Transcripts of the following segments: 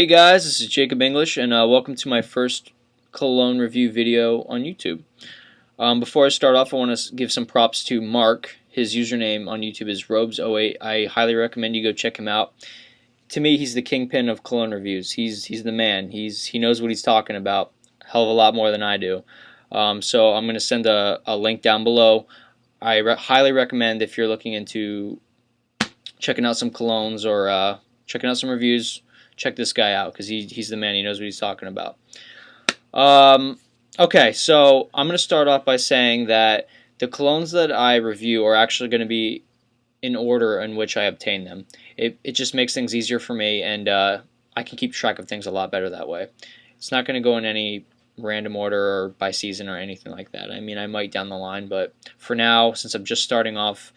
Hey guys, this is Jacob English, and welcome to my first cologne review video on YouTube. Before I start off, I want to give some props to Mark. His username on YouTube is Robes08. I highly recommend you go check him out. To me, he's the kingpin of cologne reviews. He's the man. He knows what he's talking about. A hell of a lot more than I do. So I'm going to send a link down below. I highly recommend, if you're looking into checking out some colognes or checking out some reviews, check this guy out because he's the man. He knows what he's talking about. Okay, so I'm going to start off by saying that the colognes that I review are actually going to be in order in which I obtain them. It just makes things easier for me, and I can keep track of things a lot better that way. It's not going to go in any random order or by season or anything like that. I mean, I might down the line, but for now, since I'm just starting off,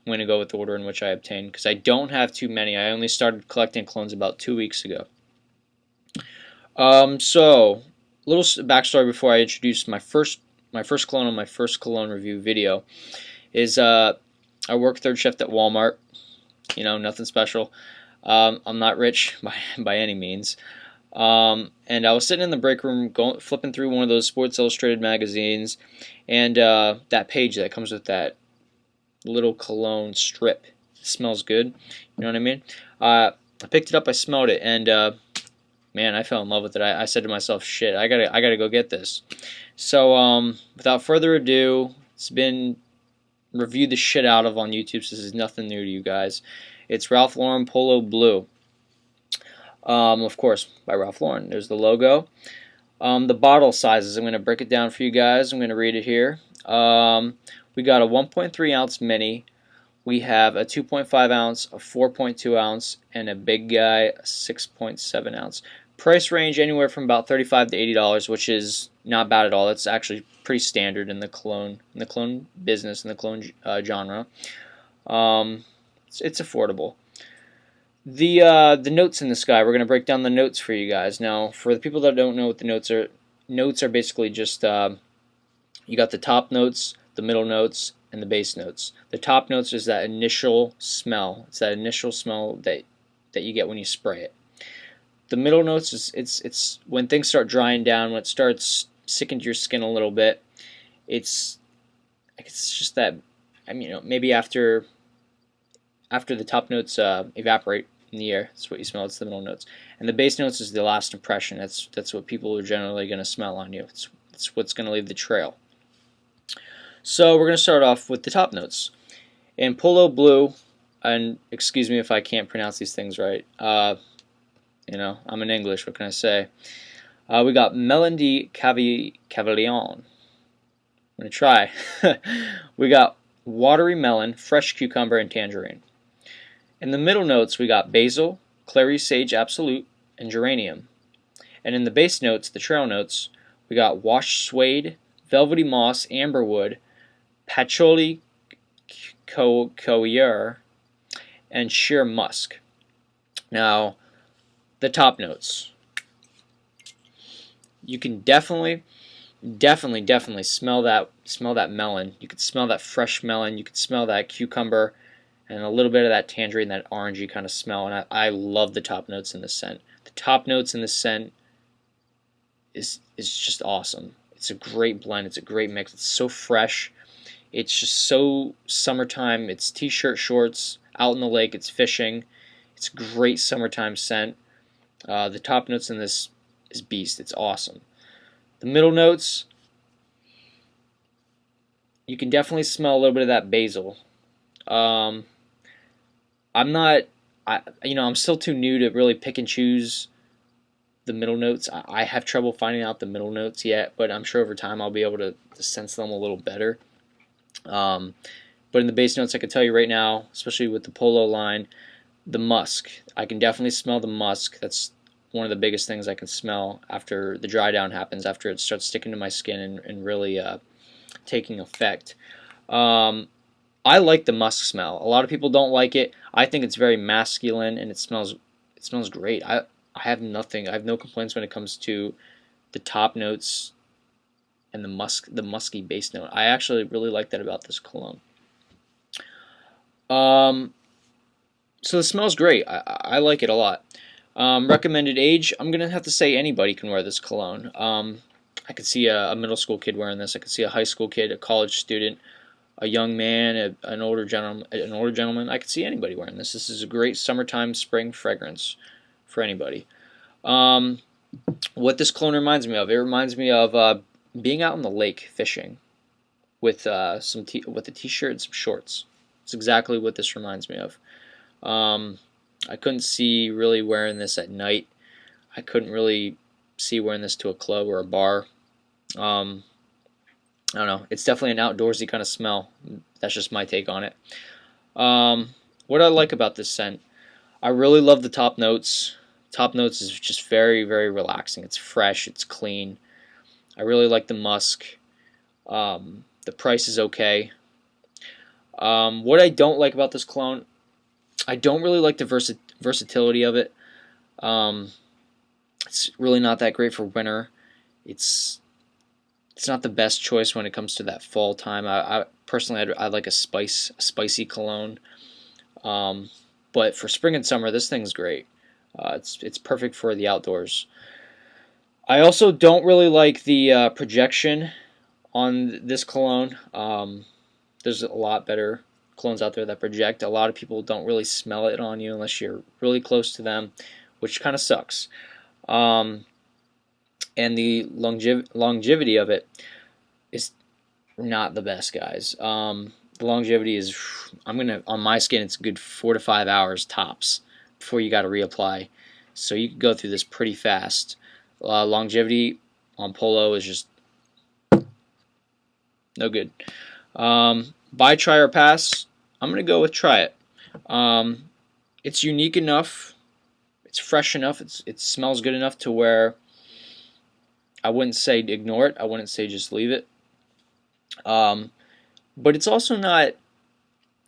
I'm going to go with the order in which I obtain, because I don't have too many. I only started collecting colognes about 2 weeks ago. So, a little backstory before I introduce my first cologne on my first cologne review video is I work third shift at Walmart. You know, nothing special. I'm not rich by any means. And I was sitting in the break room flipping through one of those Sports Illustrated magazines, and that page that comes with that little cologne strip. It smells good. You know what I mean? I picked it up, I smelled it, and man, I fell in love with it. I said to myself, shit, I gotta go get this. So without further ado, it's been reviewed the shit out of on YouTube, so this is nothing new to you guys. It's Ralph Lauren Polo Blue. Of course, by Ralph Lauren. There's the logo. The bottle sizes, I'm going to break it down for you guys. I'm going to read it here. We got a 1.3 ounce mini, we have a 2.5 ounce, a 4.2 ounce, and a big guy, a 6.7 ounce. Price range anywhere from about $35 to $80, which is not bad at all. That's actually pretty standard in the cologne business, in the cologne genre. It's affordable. The notes in this guy, we're going to break down the notes for you guys. Now, for the people that don't know what the notes are basically just you got the top notes, the middle notes, and the base notes. The top notes is that initial smell. It's that initial smell that you get when you spray it. The middle notes is it's when things start drying down, when it starts sticking to your skin a little bit. It's just that, I mean, you know, maybe after the top notes evaporate in the air, that's what you smell. It's the middle notes. And the base notes is the last impression. That's what people are generally going to smell on you. It's what's going to leave the trail. So we're going to start off with the top notes. In Polo Blue, and excuse me if I can't pronounce these things right, you know, I'm in English, what can I say? We got Melon de Cavalion. I'm going to try. We got watery melon, fresh cucumber, and tangerine. In the middle notes, we got basil, clary sage absolute, and geranium. And in the base notes, the trail notes, we got washed suede, velvety moss, amberwood, patchouli coeur, and sheer musk. Now, the top notes. You can definitely smell that melon. You can smell that fresh melon. You can smell that cucumber, and a little bit of that tangerine, that orangey kind of smell. And I love the top notes in this scent. The top notes in this scent is just awesome. It's a great blend. It's a great mix. It's so fresh. It's just so summertime. It's t-shirt, shorts, out in the lake. It's fishing. It's a great summertime scent. The top notes in this is beast. It's awesome. The middle notes, you can definitely smell a little bit of that basil. I'm still too new to really pick and choose the middle notes. I have trouble finding out the middle notes yet, but I'm sure over time I'll be able to sense them a little better. But in the base notes, I can tell you right now, especially with the Polo line, the musk. I can definitely smell the musk. That's one of the biggest things I can smell after the dry down happens, after it starts sticking to my skin and really taking effect. I like the musk smell. A lot of people don't like it. I think it's very masculine and it smells great. I have no complaints when it comes to the top notes and the musky base note. I actually really like that about this cologne. So the smell's great. I like it a lot. Recommended age, I'm going to have to say anybody can wear this cologne. I could see a middle school kid wearing this. I could see a high school kid, a college student, a young man, an older gentleman. I could see anybody wearing this. This is a great summertime spring fragrance for anybody. What this cologne reminds me of, it reminds me of being out on the lake fishing with with a t-shirt and some shorts. It's exactly what this reminds me of. I couldn't see really wearing this at night. I couldn't really see wearing this to a club or a bar. I don't know. It's definitely an outdoorsy kind of smell. That's just my take on it. What I like about this scent, I really love the top notes. Top notes is just very, very relaxing. It's fresh. It's clean. I really like the musk. The price is okay. What I don't like about this cologne, I don't really like the versatility of it. It's really not that great for winter. It's not the best choice when it comes to that fall time. I personally, I'd like a spicy cologne. But for spring and summer, this thing's great. It's perfect for the outdoors. I also don't really like the projection on this cologne. There's a lot better colognes out there that project. A lot of people don't really smell it on you unless you're really close to them, which kind of sucks. And the longevity of it is not the best, guys. The longevity is, on my skin, it's a good 4 to 5 hours tops before you got to reapply. So you can go through this pretty fast. Longevity on Polo is just no good. Buy, try, or pass. I'm going to go with try it. It's unique enough. It's fresh enough. It smells good enough to where I wouldn't say ignore it. I wouldn't say just leave it. But it's also not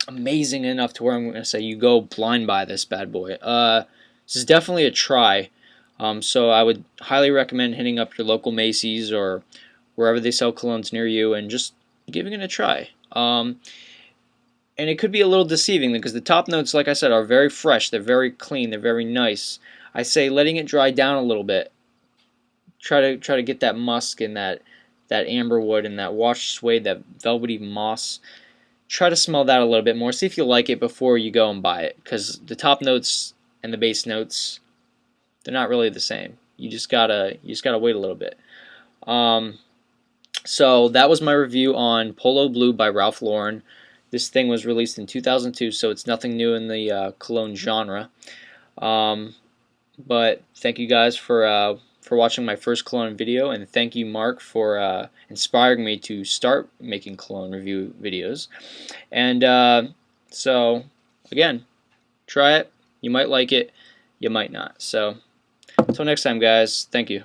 amazing enough to where I'm going to say you go blind buy this bad boy. This is definitely a try. So I would highly recommend hitting up your local Macy's or wherever they sell colognes near you and just giving it a try. And it could be a little deceiving because the top notes, like I said, are very fresh. They're very clean. They're very nice. I say letting it dry down a little bit. Try to get that musk and that amber wood and that washed suede, that velvety moss. Try to smell that a little bit more. See if you like it before you go and buy it, because the top notes and the base notes, they're not really the same. You just gotta wait a little bit. So that was my review on Polo Blue by Ralph Lauren. This thing was released in 2002, so it's nothing new in the cologne genre. But thank you guys for watching my first cologne video, and thank you, Mark, for inspiring me to start making cologne review videos. And so, again, try it. You might like it. You might not. So, until next time, guys, thank you.